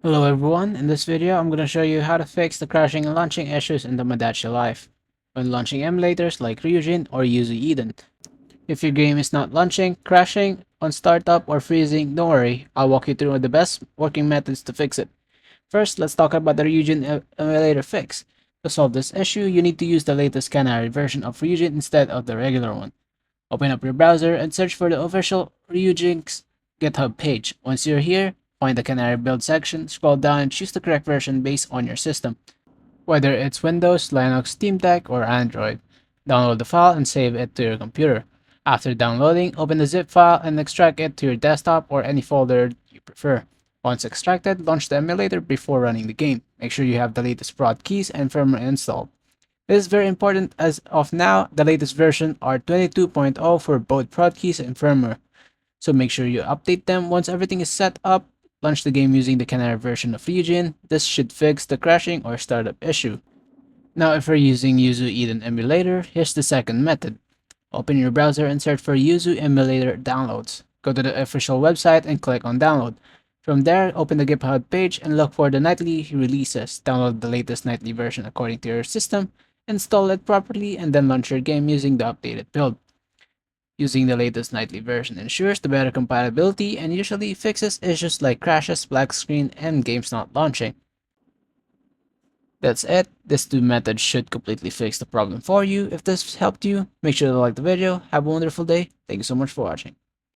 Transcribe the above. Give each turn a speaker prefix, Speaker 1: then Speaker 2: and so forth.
Speaker 1: Hello everyone, in this video I'm going to show you how to fix the crashing and launching issues in Tomodachi Life when launching emulators like Ryujin or Yuzu Eden. If your game is not launching, crashing, on startup, or freezing, don't worry, I'll walk you through the best working methods to fix it. First, let's talk about the Ryujin emulator fix. To solve this issue, you need to use the latest canary version of Ryujin instead of the regular one. Open up your browser and search for the official Ryubjinx GitHub page. Once you're here, find the Canary build section, scroll down and choose the correct version based on your system, whether it's Windows, Linux, Steam Deck, or Android. Download the file and save it to your computer. After downloading, open the zip file and extract it to your desktop or any folder you prefer. Once extracted, launch the emulator before running the game. Make sure you have the latest prod keys and firmware installed. This is very important as of now, the latest version are 22.0 for both prod keys and firmware, so make sure you update them once everything is set up. Launch the game using the Canary version of Ryujin. This should fix the crashing or startup issue. Now if you're using Yuzu Eden emulator, here's the second method. Open your browser and search for Yuzu emulator downloads. Go to the official website and click on download. From there, open the GitHub page and look for the nightly releases. Download the latest nightly version according to your system, install it properly, and then launch your game using the updated build. Using the latest nightly version ensures the better compatibility and usually fixes issues like crashes, black screen, and games not launching. That's it. These two methods should completely fix the problem for you. If this helped you, make sure to like the video. Have a wonderful day. Thank you so much for watching.